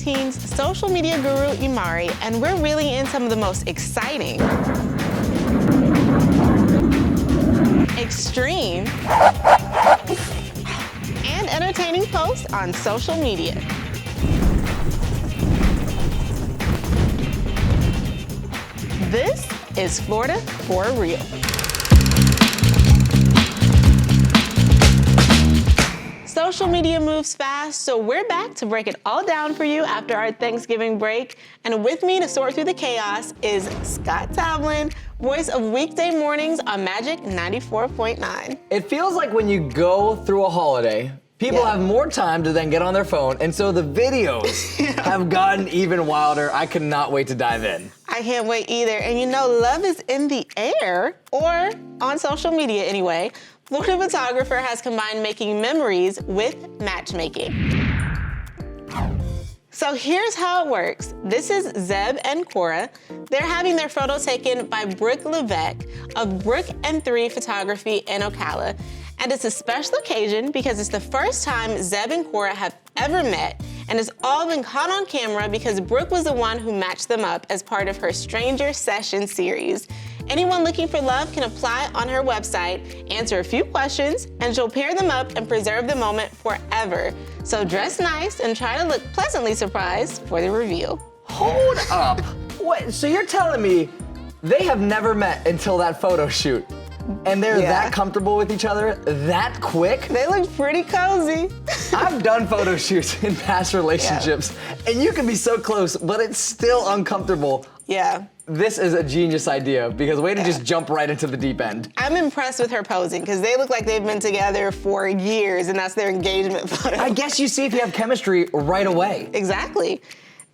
teens, social media guru Emari, and we're really in some of the most exciting, extreme, and entertaining posts on social media. This is Florida for Real. Social media moves fast, so we're back to break it all down for you after our Thanksgiving break. And with me to sort through the chaos is Scott Tavlin, voice of weekday mornings on Magic 94.9. It feels like when you go through a holiday, people have more time to then get on their phone, and so the videos have gotten even wilder. I cannot wait to dive in. I can't wait either. And you know, love is in the air, or on social media anyway. Florida photographer has combined making memories with matchmaking. So here's how it works. This is Zeb and Cora. They're having their photo taken by Brooke Levesque of Brooke and 3 Photography in Ocala. And it's a special occasion because it's the first time Zeb and Cora have ever met, and it's all been caught on camera because Brooke was the one who matched them up as part of her Stranger Session series. Anyone looking for love can apply on her website, answer a few questions, and she'll pair them up and preserve the moment forever. So dress nice and try to look pleasantly surprised for the reveal. Hold up. Wait, so you're telling me they have never met until that photo shoot? And they're that comfortable with each other that quick? They look pretty cozy. I've done photo shoots in past relationships, and you can be so close, but it's still uncomfortable. Yeah. This is a genius idea, because way to just jump right into the deep end. I'm impressed with her posing, because they look like they've been together for years, and that's their engagement photo. I guess you see if you have chemistry right away. Exactly.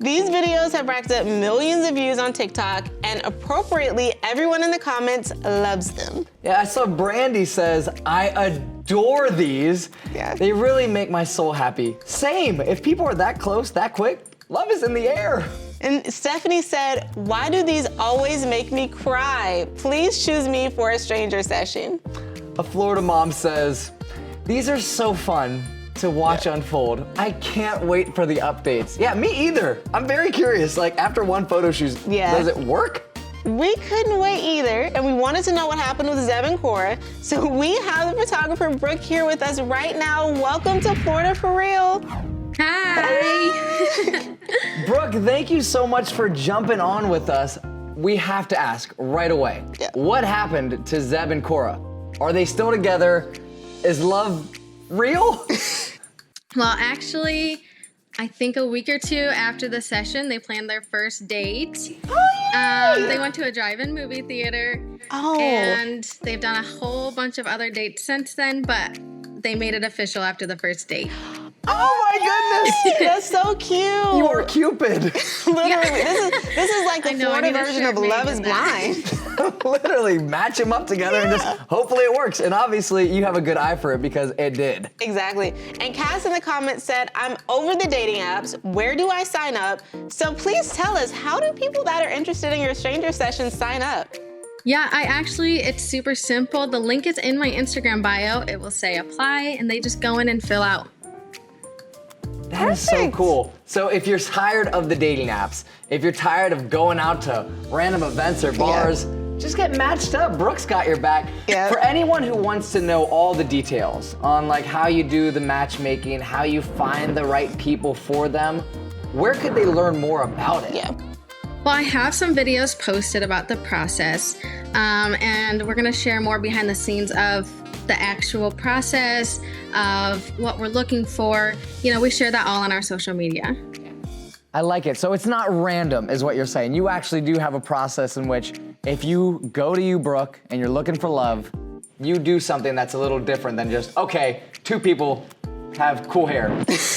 These videos have racked up millions of views on TikTok, and appropriately, everyone in the comments loves them. Yeah, I saw Brandy says, I adore these. Yeah. They really make my soul happy. Same, if people are that close, that quick, love is in the air. And Stephanie said, why do these always make me cry? Please choose me for a stranger session. A Florida mom says, these are so fun to watch unfold. I can't wait for the updates. Yeah, me either. I'm very curious, like after one photo shoot, does it work? We couldn't wait either, and we wanted to know what happened with Zeb and Cora. So we have the photographer Brooke here with us right now. Welcome to Florida for Real. Hi. Brooke, thank you so much for jumping on with us. We have to ask right away, what happened to Zeb and Cora? Are they still together? Is love real? Well, actually, I think a week or two after the session, they planned their first date. They went to a drive-in movie theater. And they've done a whole bunch of other dates since then, but they made it official after the first date. Oh my goodness! That's so cute. You are Cupid. Literally, this is like the Florida version of Love is Blind. Literally, match them up together and just hopefully it works. And obviously, you have a good eye for it because it did. Exactly. And Cass in the comments said, I'm over the dating apps. Where do I sign up? So please tell us, how do people that are interested in your stranger sessions sign up? Yeah, it's super simple. The link is in my Instagram bio. It will say apply, and they just go in and fill out. That is so cool. So if you're tired of the dating apps, if you're tired of going out to random events or bars, just get matched up. Brooke's got your back. For anyone who wants to know all the details on like how you do the matchmaking, how you find the right people for them, where could they learn more about it? Well, I have some videos posted about the process, and we're gonna share more behind the scenes of the actual process of what we're looking for. You know, we share that all on our social media. I like it. So it's not random, is what you're saying. You actually do have a process in which if you go to you, Brooke, and you're looking for love, you do something that's a little different than just, okay, 2 people have cool hair,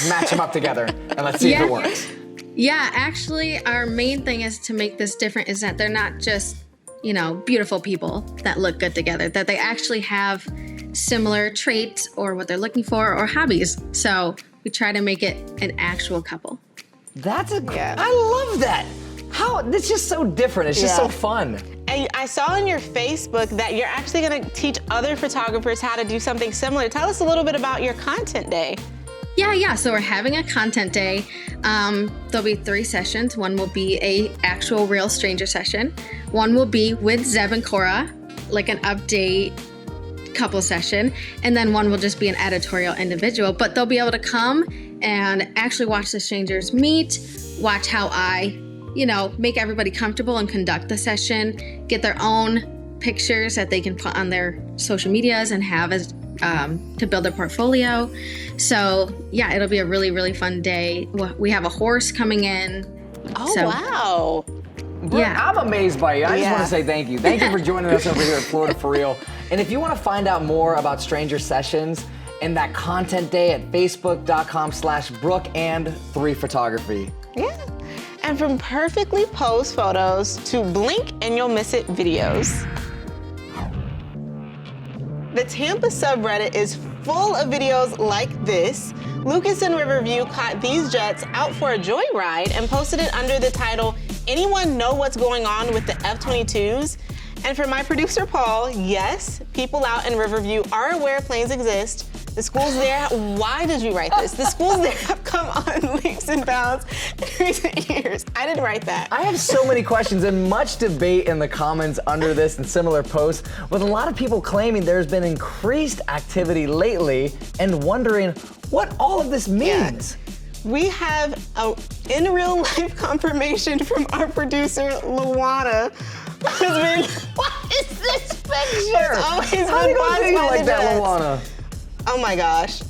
match them up together, and let's see if it works. Yeah, actually, our main thing is to make this different is that they're not just, you know, beautiful people that look good together, that they actually have similar traits or what they're looking for or hobbies. So we try to make it an actual couple. That's I love that. How, it's just so different. It's just so fun. And I saw on your Facebook that you're actually gonna teach other photographers how to do something similar. Tell us a little bit about your content day. Yeah. So we're having a content day. There'll be 3 sessions. One will be a actual real stranger session. One will be with Zeb and Cora, like an update couple session. And then one will just be an editorial individual. But they'll be able to come and actually watch the strangers meet, watch how I, make everybody comfortable and conduct the session, get their own pictures that they can put on their social medias and have as to build their portfolio. So yeah, it'll be a really, really fun day. We have a horse coming in. Oh, wow. Yeah. I'm amazed by you. I just want to say thank you. Thank you for joining us over here at Florida For Real. And if you want to find out more about Stranger Sessions and that content day at facebook.com/Brooke and3photography. Yeah. And from perfectly posed photos to blink and you'll miss it videos. The Tampa subreddit is full of videos like this. Lucas in Riverview caught these jets out for a joyride and posted it under the title, "Anyone know what's going on with the F-22s?" And for my producer, Paul, yes, people out in Riverview are aware planes exist. The schools there, why did you write this? The schools there have come on leaps and bounds in recent years. I didn't write that. I have so many questions and much debate in the comments under this and similar posts, with a lot of people claiming there's been increased activity lately and wondering what all of this means. Yeah. We have in real life confirmation from our producer, Luana. What is this picture? It's always been How do you buzzed by like the that, jets. Luana? Oh my gosh.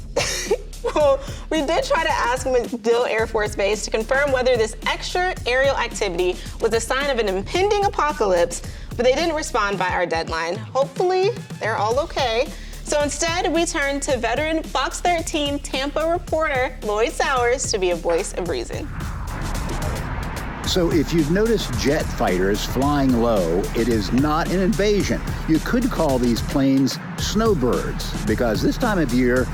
Well, we did try to ask MacDill Air Force Base to confirm whether this extra aerial activity was a sign of an impending apocalypse, but they didn't respond by our deadline. Hopefully, they're all okay. So instead, we turned to veteran Fox 13 Tampa reporter Lloyd Sowers to be a voice of reason. So if you've noticed jet fighters flying low, it is not an invasion. You could call these planes snowbirds, because this time of year,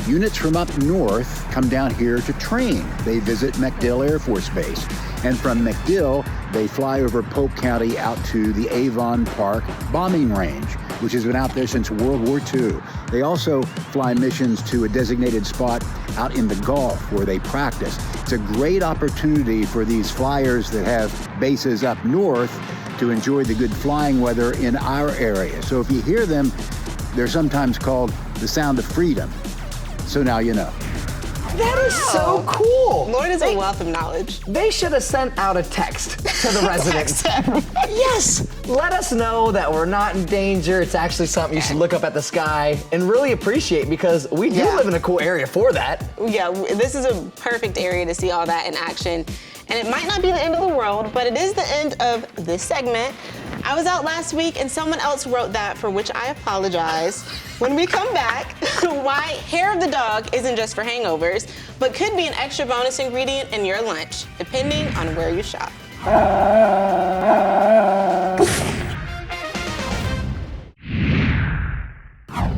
units from up north come down here to train. They visit MacDill Air Force Base. And from MacDill, they fly over Polk County out to the Avon Park bombing range, which has been out there since World War II. They also fly missions to a designated spot out in the Gulf where they practice. It's a great opportunity for these flyers that have bases up north to enjoy the good flying weather in our area. So if you hear them, they're sometimes called the sound of freedom. So now you know. That is so cool. Lloyd is a wealth of knowledge. They should have sent out a text to the residents. Yes, let us know that we're not in danger. It's actually something you should look up at the sky and really appreciate, because we do live in a cool area for that. Yeah, this is a perfect area to see all that in action. And it might not be the end of the world, but it is the end of this segment. I was out last week and someone else wrote that, for which I apologize. When we come back, why hair of the dog isn't just for hangovers, but could be an extra bonus ingredient in your lunch, depending on where you shop.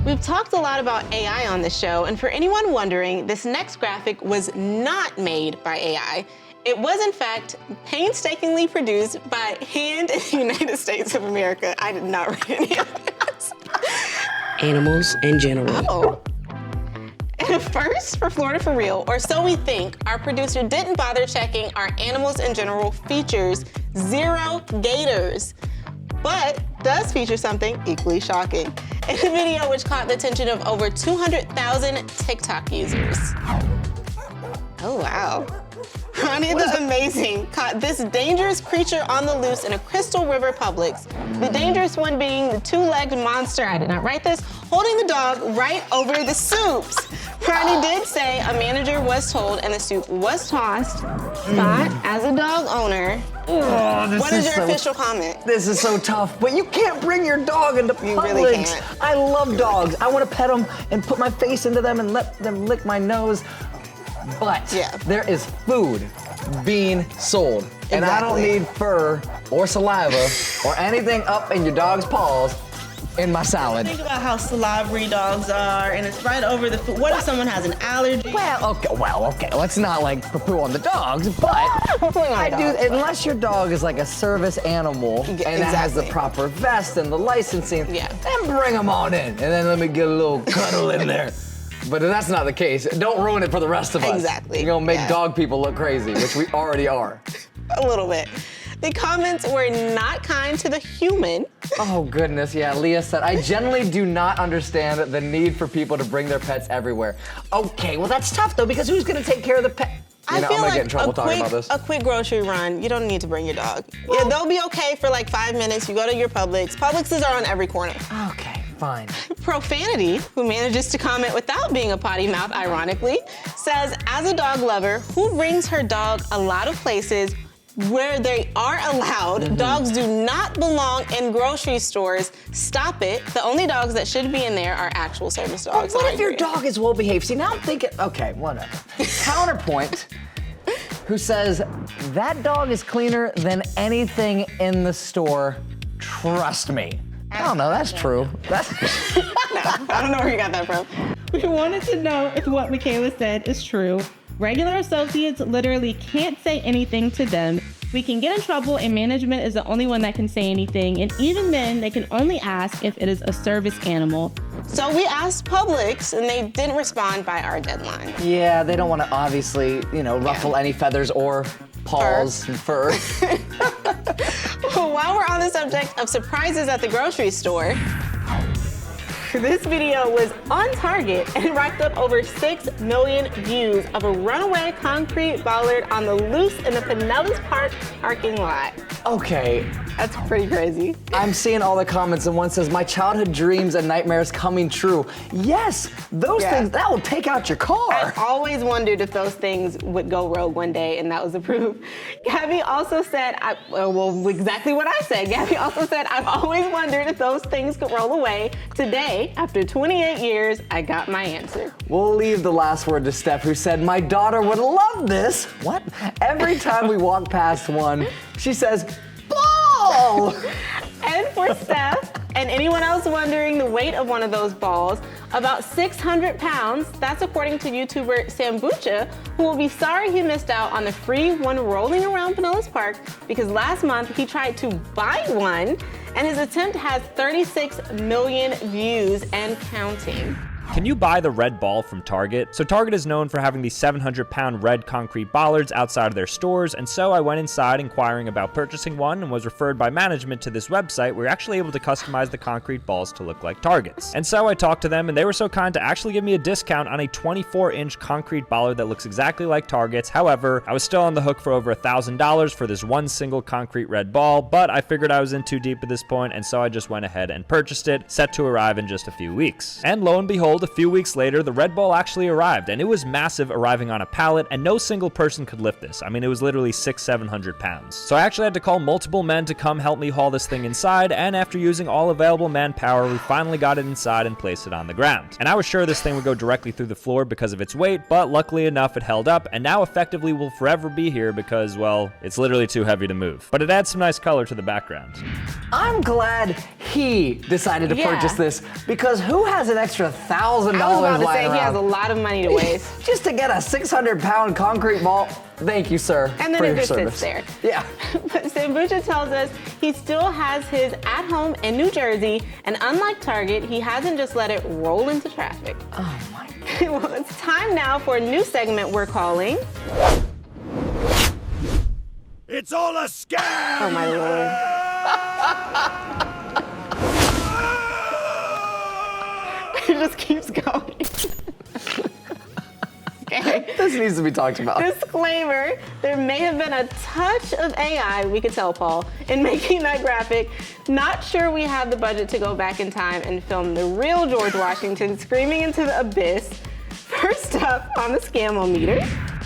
We've talked a lot about AI on this show, and for anyone wondering, this next graphic was not made by AI. It was, in fact, painstakingly produced by hand in the United States of America. I did not read any of this. Animals in general. Oh. And first, for Florida For Real, or so we think, our producer didn't bother checking our Animals in General features 0 gators, but does feature something equally shocking. In a video which caught the attention of over 200,000 TikTok users. Oh, wow. Ronnie the Amazing caught this dangerous creature on the loose in a Crystal River Publix. The dangerous one being the 2-legged monster, I did not write this, holding the dog right over the soups. Ronnie did say a manager was told and the soup was tossed. Scott, as a dog owner, what is your official comment? This is so tough, but you can't bring your dog into Publix. You really can't. I love dogs. I want to pet them and put my face into them and let them lick my nose. But there is food being sold. Exactly. And I don't need fur or saliva or anything up in your dog's paws in my salad. Think about how salivary dogs are, and it's right over the food. What if someone has an allergy? Well, okay. Let's not like poo on the dogs, but I do, unless your dog is like a service animal and it has the proper vest and the licensing, then bring them on in. And then let me get a little cuddle in there. But if that's not the case, don't ruin it for the rest of us. Exactly. You're gonna make dog people look crazy, which we already are. A little bit. The comments were not kind to the human. Oh goodness, yeah, Leah said, I generally do not understand the need for people to bring their pets everywhere. Okay, well that's tough though, because who's gonna take care of the pet? I feel I'm gonna like get in trouble talking about this. A quick grocery run, you don't need to bring your dog. Yeah, they'll be okay for like 5 minutes. You go to your Publix. Publixes are on every corner. Okay, fine. Profanity, who manages to comment without being a potty mouth, ironically, says, as a dog lover who brings her dog a lot of places where they are allowed, dogs do not belong in grocery stores. Stop it. The only dogs that should be in there are actual service dogs. What if your dog is well behaved? See, now I'm thinking, okay, whatever. Counterpoint, who says, that dog is cleaner than anything in the store. Trust me. I don't know, that's true. That's No, I don't know where you got that from. We wanted to know if what Michaela said is true. Regular associates literally can't say anything to them. We can get in trouble and management is the only one that can say anything. And even then, they can only ask if it is a service animal. So we asked Publix and they didn't respond by our deadline. Yeah, they don't want to obviously, ruffle any feathers or paws and fur. While we're on the subject of surprises at the grocery store, this video was on target and racked up over 6 million views of a runaway concrete bollard on the loose in the Pinellas Park parking lot. Okay. That's pretty crazy. I'm seeing all the comments and one says, my childhood dreams and nightmares coming true. Yes, those things, that will take out your car. I always wondered if those things would go rogue one day, and that was the proof. Gabby also said, exactly what I said. Gabby also said, I've always wondered if those things could roll away. Today, after 28 years, I got my answer. We'll leave the last word to Steph, who said, my daughter would love this. What? Every time we walk past one, she says, ball! And for Steph, and anyone else wondering the weight of one of those balls, about 600 pounds. That's according to YouTuber Sambucha, who will be sorry he missed out on the free one rolling around Pinellas Park because last month he tried to buy one, and his attempt has 36 million views and counting. Can you buy the red ball from Target? So Target is known for having these 700-pound red concrete bollards outside of their stores, and so I went inside inquiring about purchasing one and was referred by management to this website where you're actually able to customize the concrete balls to look like targets. And so I talked to them, and they were so kind to actually give me a discount on a 24-inch concrete bollard that looks exactly like Target's. However, I was still on the hook for over $1,000 for this one single concrete red ball, but I figured I was in too deep at this point, and so I just went ahead and purchased it, set to arrive in just a few weeks. And lo and behold, a few weeks later, the red ball actually arrived, and it was massive, arriving on a pallet, and no single person could lift this. I mean, it was literally 600-700 pounds. So I actually had to call multiple men to come help me haul this thing inside, and after using all available manpower, we finally got it inside and placed it on the ground. And I was sure this thing would go directly through the floor because of its weight, but luckily enough, it held up, and now effectively will forever be here because, well, it's literally too heavy to move. But it adds some nice color to the background. I'm glad he decided to purchase this, because who has an extra $1,000 I was about to say lying he has a around lot of money to waste. just to get a 600-pound concrete ball? Thank you, sir. And then for it your just service. sits there. Yeah. But Sambucha tells us he still has his at home in New Jersey, and unlike Target, he hasn't just let it roll into traffic. Oh my God. Well, it's time now for a new segment we're calling It's all a scam! Oh my Lord. It just keeps going. Okay. This needs to be talked about. Disclaimer, there may have been a touch of AI, we could tell Paul, in making that graphic. Not sure we have the budget to go back in time and film the real George Washington screaming into the abyss. First up on the Scamometer,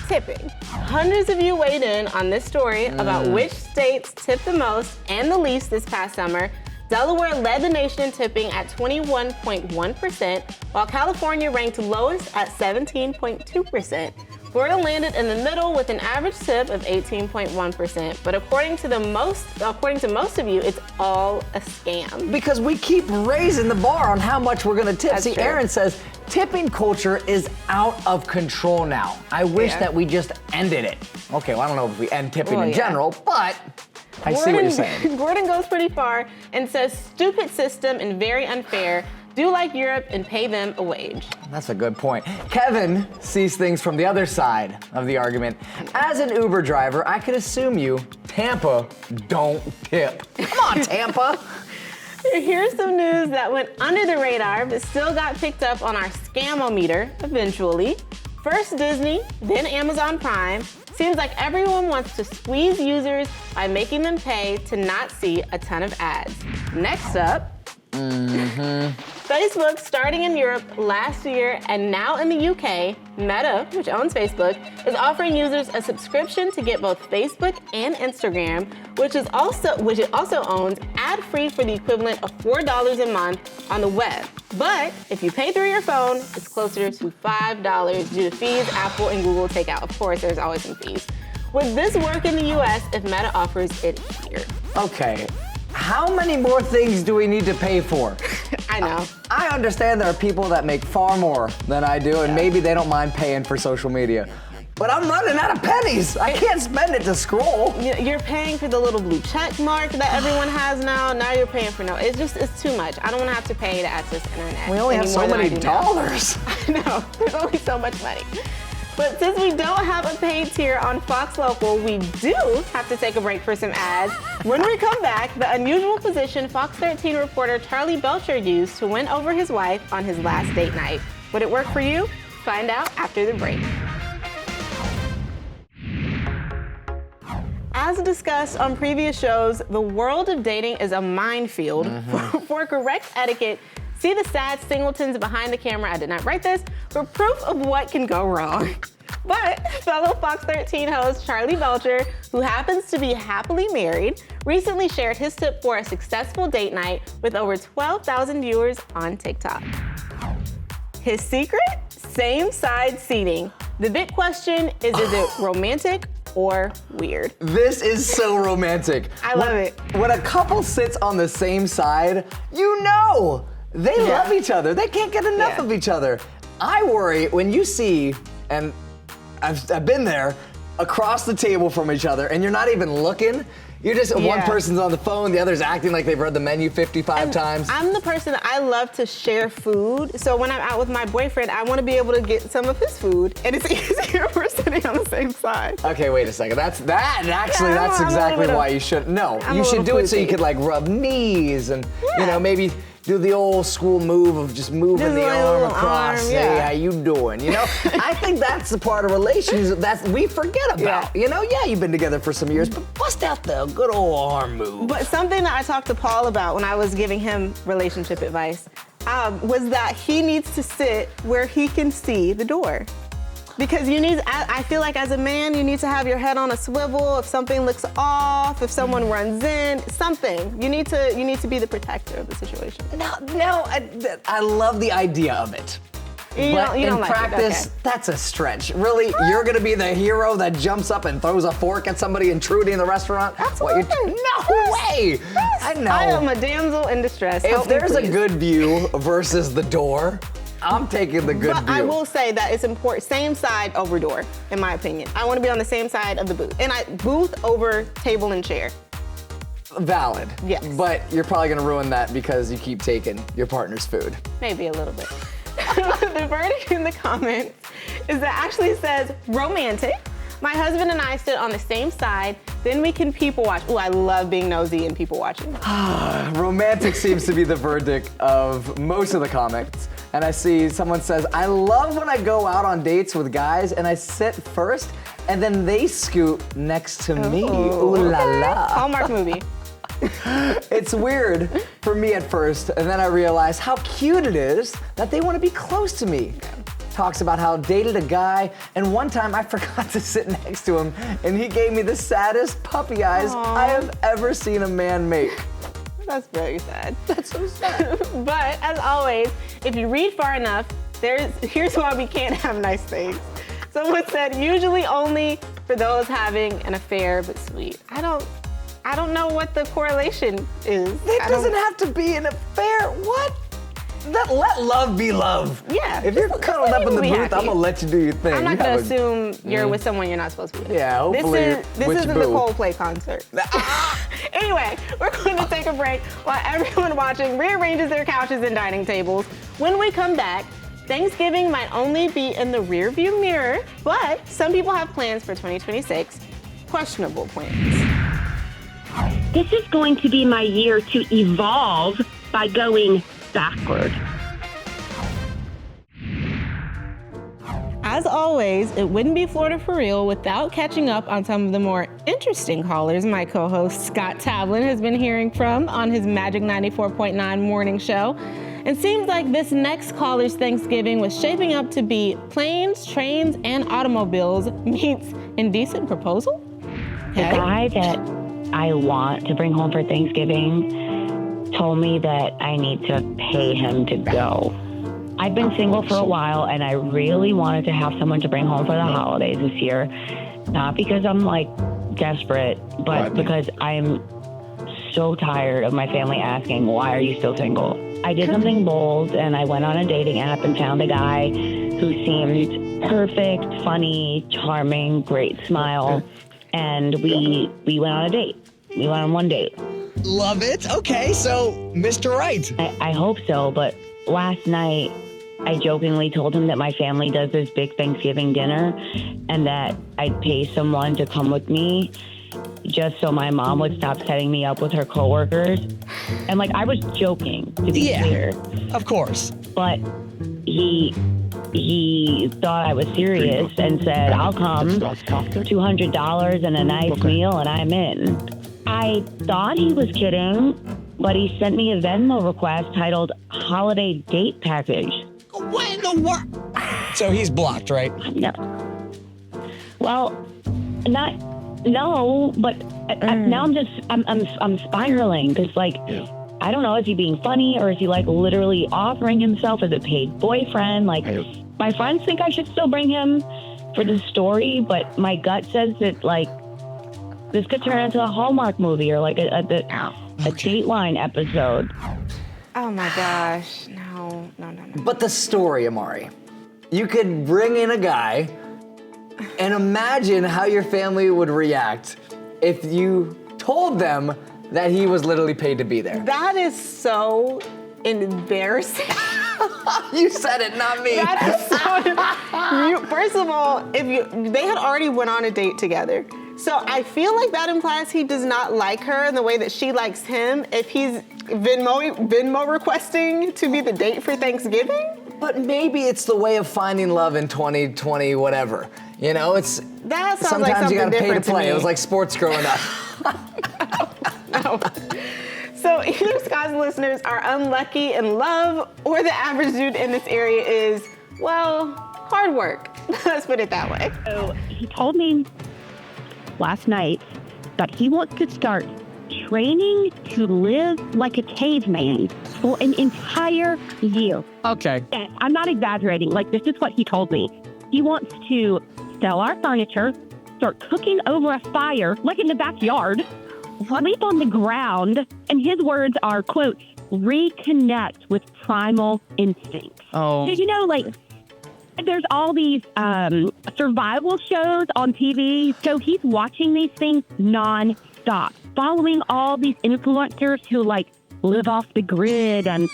tipping. Hundreds of you weighed in on this story about which states tip the most and the least this past summer. Delaware led the nation in tipping at 21.1%, while California ranked lowest at 17.2%. Florida landed in the middle with an average tip of 18.1%, but according to most of you, it's all a scam. Because we keep raising the bar on how much we're gonna tip. That's See, true. Aaron says tipping culture is out of control now. I wish that we just ended it. Okay, well, I don't know if we end tipping in general, but I see what you're saying. Gordon goes pretty far and says stupid system and very unfair. do like Europe and pay them a wage. That's a good point. Kevin sees things from the other side of the argument. As an Uber driver, I could assume Tampa don't tip. Come on, Tampa. Here's some news that went under the radar, but still got picked up on our scamometer eventually. First Disney, then Amazon Prime. Seems like everyone wants to squeeze users by making them pay to not see a ton of ads. Next up, Facebook, starting in Europe last year and now in the UK, Meta, which owns Facebook, is offering users a subscription to get both Facebook and Instagram, which it also owns, ad-free for the equivalent of $4 a month on the web. But if you pay through your phone, it's closer to $5 due to fees Apple and Google take out. Of course, there's always some fees. Would this work in the US if Meta offers it here? Okay. How many more things do we need to pay for? I know. I understand there are people that make far more than I do, and maybe they don't mind paying for social media. But I'm running out of pennies. I can't spend it to scroll. You're paying for the little blue check mark that everyone has now. Now you're paying for it's too much. I don't want to have to pay to access the internet. We only have so many dollars. I know. There's only so much money. But since we don't have a paid tier on Fox Local, we do have to take a break for some ads. When we come back, the unusual position Fox 13 reporter Charlie Belcher used to win over his wife on his last date night. Would it work for you? Find out after the break. As discussed on previous shows, the world of dating is a minefield. For correct etiquette, see the sad singletons behind the camera, I did not write this, for proof of what can go wrong. But fellow Fox 13 host Charlie Belcher, who happens to be happily married, recently shared his tip for a successful date night with over 12,000 viewers on TikTok. His secret? Same-side seating. The big question is it romantic or weird? This is so romantic. I love it. When a couple sits on the same side, they love each other. They can't get enough of each other. I worry when you see, and I've been there, across the table from each other, and you're not even looking. You're just, one person's on the phone, the other's acting like they've read the menu 55 times. I'm the person that I love to share food. So when I'm out with my boyfriend, I want to be able to get some of his food, and it's easier if we're sitting on the same side. Okay, wait a second. That's exactly why you should. No, you should do it so you could like rub knees and maybe do the old school move of just moving the arm across, say how you doing, I think that's the part of relations that we forget about, you've been together for some years, but bust out the good old arm move. But something that I talked to Paul about when I was giving him relationship advice was that he needs to sit where he can see the door. Because I feel like as a man, you need to have your head on a swivel. If something looks off, if someone runs in, something. You need to be the protector of the situation. No, I love the idea of it. But in practice, that's a stretch. Really, you're gonna be the hero that jumps up and throws a fork at somebody intruding in the restaurant? Absolutely. No way! Yes. I know. I am a damsel in distress. If there's a good view versus the door, I'm taking the good view. I will say that it's important. Same side over door, in my opinion. I want to be on the same side of the booth. And booth over table and chair. Valid. Yes. But you're probably gonna ruin that because you keep taking your partner's food. Maybe a little bit. The verdict in the comments is that Ashley says, romantic. My husband and I stood on the same side, then we can people watch. Ooh, I love being nosy and people watching. Romantic seems to be the verdict of most of the comments. And I see someone says, I love when I go out on dates with guys and I sit first and then they scoot next to me. Ooh la la. Hallmark movie. It's weird for me at first, and then I realize how cute it is that they want to be close to me. Talks about how dated a guy, and one time I forgot to sit next to him, and he gave me the saddest puppy eyes I have ever seen a man make. That's very sad. That's so sad. But as always, if you read far enough, here's why we can't have nice things. Someone said, usually only for those having an affair, but sweet. I don't know what the correlation is. It doesn't have to be an affair. What? Let love be love. Yeah. If you're cuddled up in the be booth, happy. I'm gonna let you do your thing. I'm not gonna assume you're with someone you're not supposed to be with. Yeah, hopefully. This isn't the Coldplay concert. Anyway, we're going to take a break while everyone watching rearranges their couches and dining tables. When we come back, Thanksgiving might only be in the rearview mirror, but some people have plans for 2026. Questionable plans. This is going to be my year to evolve by going backward. As always, it wouldn't be Florida for Real without catching up on some of the more interesting callers my co-host Scott Tavlin has been hearing from on his Magic 94.9 morning show. It seems like this next caller's Thanksgiving was shaping up to be planes, trains, and automobiles meets indecent proposal. The guy that I want to bring home for Thanksgiving told me that I need to pay him to go. I've been single for a while, and I really wanted to have someone to bring home for the holidays this year. Not because I'm like desperate, but because I'm so tired of my family asking, why are you still single? I did something bold, and I went on a dating app and found a guy who seemed perfect, funny, charming, great smile, and we went on a date. We went on one date. Love it. Okay, so Mr. Right. I hope so, but last night I jokingly told him that my family does this big Thanksgiving dinner and that I'd pay someone to come with me just so my mom would stop setting me up with her coworkers. And like, I was joking, to be clear. Of course. But he thought I was serious and said, I'll come, $200 and a nice meal, and I'm in. I thought he was kidding, but he sent me a Venmo request titled Holiday Date Package. What in the world? So he's blocked, right? No. Well, no, but now I'm spiraling because I don't know, is he being funny or is he like literally offering himself as a paid boyfriend? Like, my friends think I should still bring him for the story, but my gut says that like this could turn into a Hallmark movie or like a Dateline episode. Oh my gosh, no. But the story, Emari, you could bring in a guy and imagine how your family would react if you told them that he was literally paid to be there. That is so embarrassing. You said it, not me. That is so, first of all, they had already went on a date together. So I feel like that implies he does not like her in the way that she likes him if he's Venmo requesting to be the date for Thanksgiving. But maybe it's the way of finding love in 2020, whatever. You know, that sounds sometimes like something you gotta pay to different play. me. It was like sports growing up. No. So either Scott's listeners are unlucky in love, or the average dude in this area is, well, hard work. Let's put it that way. So he told me last night that he wants to start training to live like a caveman for an entire year. Okay. And I'm not exaggerating. Like, this is what he told me. He wants to sell our furniture, start cooking over a fire, like in the backyard, sleep on the ground, and his words are, quote, reconnect with primal instincts. Oh. So, you know, like, there's all these survival shows on TV, so he's watching these things non-stop, following all these influencers who, like, live off the grid, and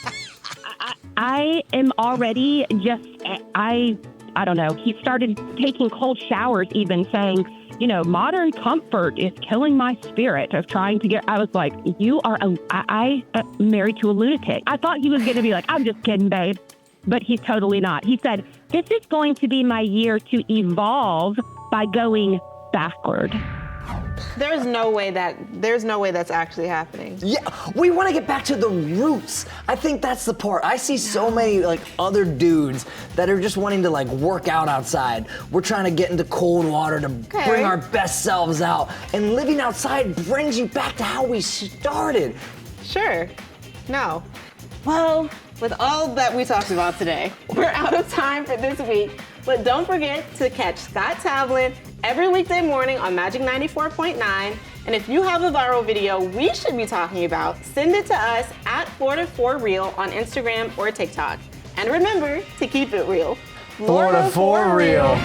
I am already just, I don't know, he started taking cold showers even, saying, you know, modern comfort is killing my spirit of trying to get, I was like, you are, I married to a lunatic. I thought he was going to be like, I'm just kidding, babe. But he's totally not. He said, this is going to be my year to evolve by going backward. There's no way that's actually happening. Yeah, we want to get back to the roots. I think that's the part. I see so many like other dudes that are just wanting to like work out outside. We're trying to get into cold water to bring our best selves out. And living outside brings you back to how we started. Sure. No. Well, with all that we talked about today, we're out of time for this week. But don't forget to catch Scott Tavlin every weekday morning on Magic 94.9 And if you have a viral video we should be talking about, send it to us at Florida4Real on Instagram or TikTok. And remember to keep it real. Florida for real.